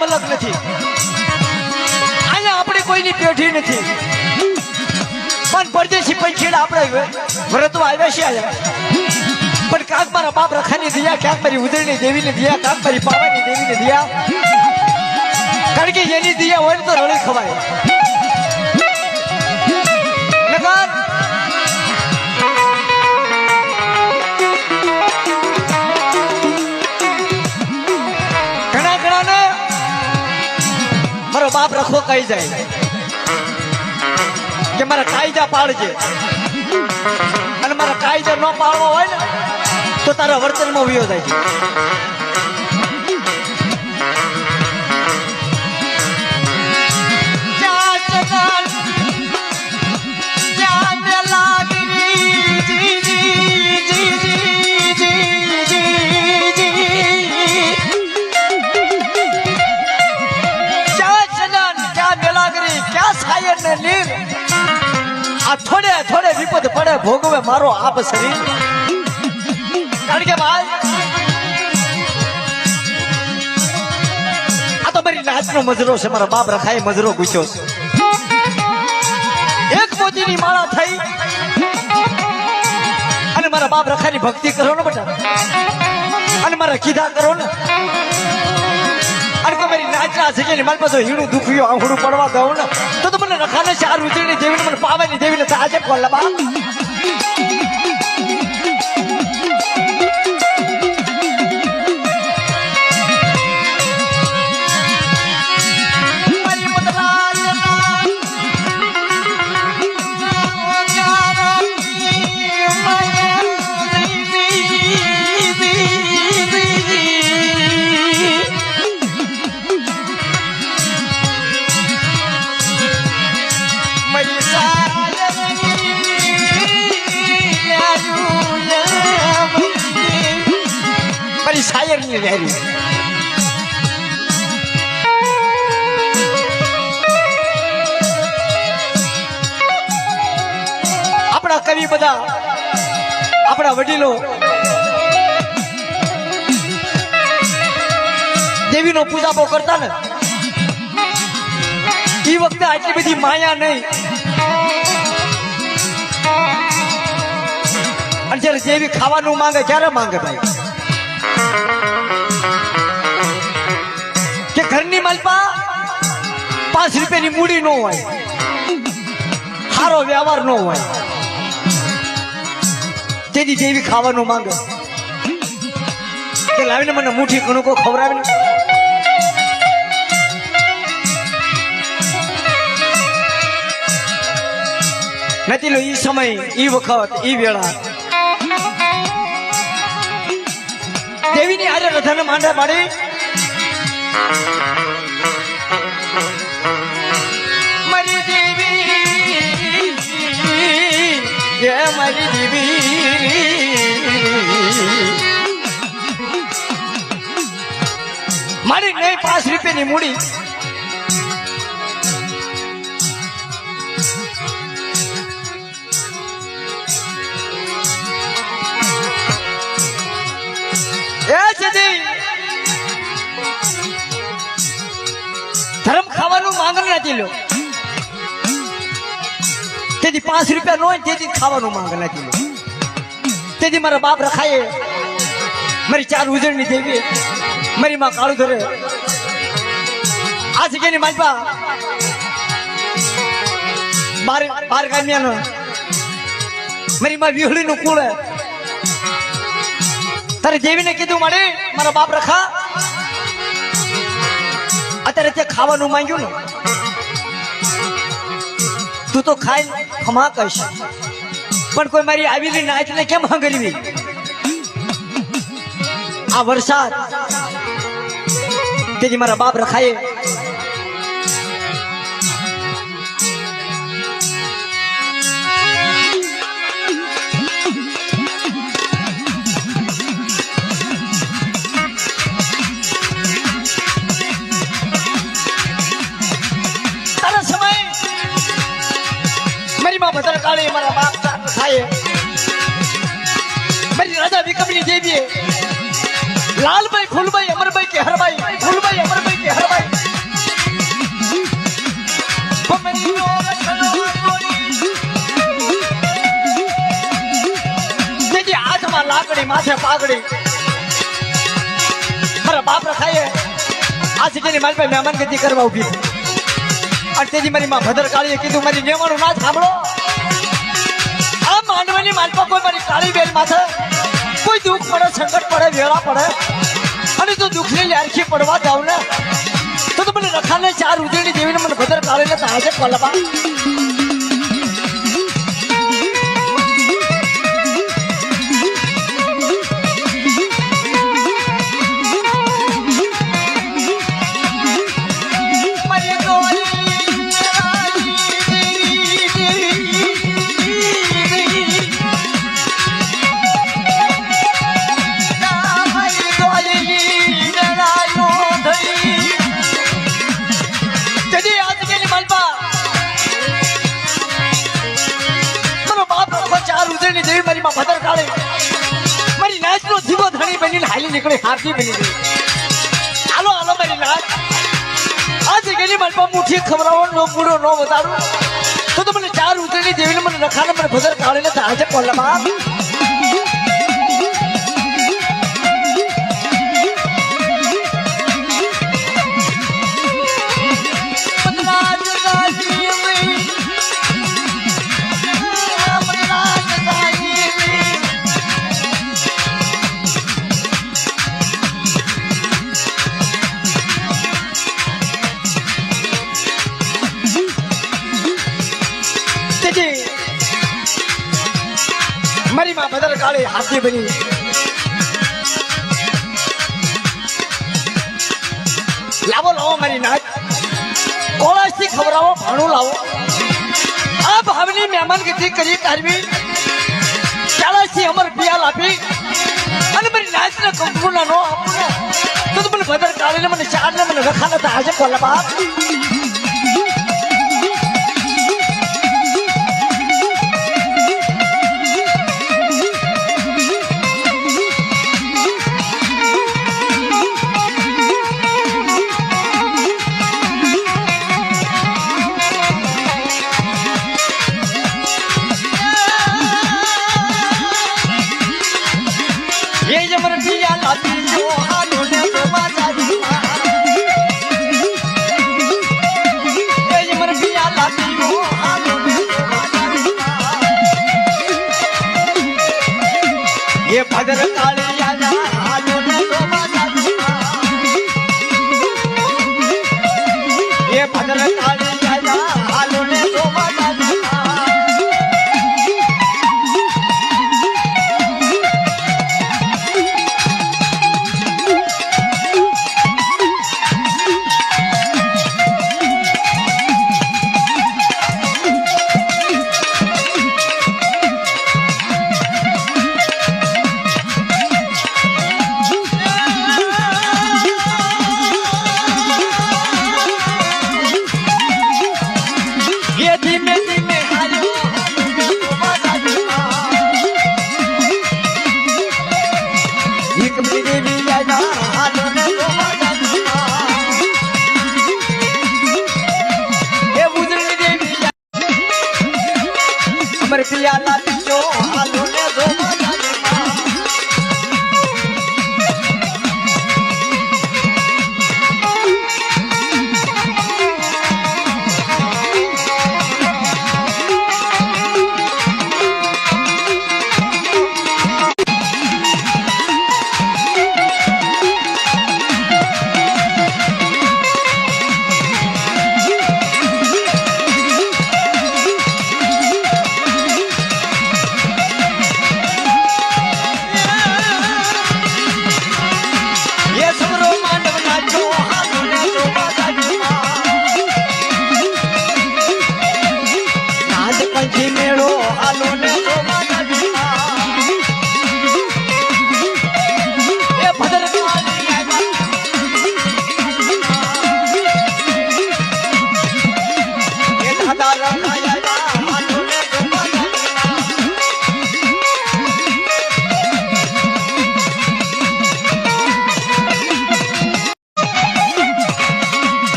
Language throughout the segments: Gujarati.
ગામ અલગ નથી, અહીંયા આપણી કોઈની પેઢી નથી, પણ પરદેશી પંખીડા આપણે વ્રતવા આવ્યા છે આયા. પણ કાંક મારા બાપ રખાની દિયા, ક્યાંક મારી ઉદયની દેવીની દિયા, કાંક મારી પાવાની દેવીની દિયા, કારણ કે એની દિયા હોય ને તો રળી ખવાય. ઘણા ને મારો બાપ રખો કહી જાય કે મારા કાયદા પાડજે, અને મારા કાયદા ન પાડવો હોય ને તો તારા વર્તનમાં વિયો જાય છે. થોડે થોડે વિપદ પડે ભોગવે મારો આપ શરીર, કારણ કે ભાઈ આ તો મારી નાચનો મજરો છે, મારા બાપ રખાએ મજરો ગુસ્યો છે. એક મોતીની માળા થઈ અને મારા બાપ રખાની ભક્તિ કરો ને બેટા, અને મારા કીધા કરો ને, અને કે મારી નાચના જગ્યાની મારી પાસે હીણું દુખ્યું આંગળું પડવા દઉં ને તો મને રખાને ચાર ઉજળની દેવીને મને પાવાની દેવીને આજે કોલ બા. શાયર ની વેરી આપણા કવિ બધા આપણા વડીલો દેવીનો પૂજાપો કરતા ને એ વખતે આટલી બધી માયા નહીં, અને જયારે દેવી ખાવાનું માંગે ક્યારે માંગે ભાઈ કે ઘરની માલપા 5 રૂપિયાની મૂડી ન હોય, સારો વ્યવહાર ન હોય, તેથી દેવી ખાવાનું માંગે કે લાવીને મને મુઠ્ઠી કણકો ખવડાવીને. નથી લો ઈ સમય, ઈ વખત, ઈ વેળા દેવીની હારે રથાને માંડા પાડી મારી દેવી, એ મારી દેવી મારી નહીં 5 રૂપિયાની મૂડી, ધર્મ ખાવાનું માંગણ નથી લો, તેથી 5 રૂપિયા ન હોય તેથી ખાવાનું માંગણ નથી લો. તેથી મારા બાપ રખાએ મારી 4 ઉજળની દેવી મારી માં કાળું ધરે આ જગ્યાની માલપા 12 ગામિયાનો મારી માં વિહળીનું કુળ તારે દેવીને કીધું મળે મારા બાપ રખા અત્યારે તે ખાવાનું માંગ્યું ને તું તો ખાઈ ખમા કહીશ, પણ કોઈ મારી આવેલી નાચને કેમ હંગરવી? આ વરસાદ તેથી મારા બાપ રખાએ ભદ્રકાળી મારા બાપ ખાય મારી રાજા વિકમની દેવીએ લાલભાઈ ફૂલભાઈ અમરભાઈ કે હરભાઈ, ફૂલભાઈ અમરભાઈ કે હરભાઈ જગ્યાની મારી પાસે મહેમાન ગતિ કરવા ઉભી અને તેજી મારી માં ભદર કાળીએ કીધું મારી નેવાનું ના સાંભળો આ માંડવાની માલપા કોઈ મારી કાળી બેલ માથે કોઈ દુઃખ પડે સંકટ પડે વેળા પડે અને તું દુઃખની લ્યારખી પડવા જાવ ને તો મને રખાને 4 ઉજળી દેવીને મને ભદર કાળીને તાજે કોલબા મારી નાચ નો ધીમો ધણી બની હાલી નીકળી હારતી બની ગઈ હાલો હાલો મારી નાચ આ જગ્યાની માલપા મુઠ્ઠી ખવડાવો નો પૂરો નો વધારું તો મને 4 ઉતરણી દેવીને મને રખાને મને ભદર કાળીને તાજે કોલબા મારી માં ભદર કાળી હાથી બની લાવો લાવો મારી નાચ કોળાશથી ખવડાવો ભાણું લાવો આ ભાવની મહેમાન ગતિ કરી તારવી ચાલાશથી અમર પિયાલ આપી અને મારી નાચને કંકુના નો આપું તો મને ભદર કાળીને મને 4 ને મને રખાના હતા આજે કોલબા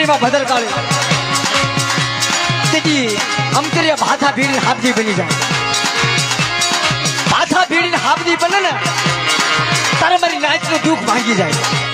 માં ભદર કાળે તેથી આમ કરીએ ભાથા ભીડી હાબદી બની જાય ભાથા ભીડી હાબદી બને ને તારે મારી નાચનું દુઃખ ભાંગી જાય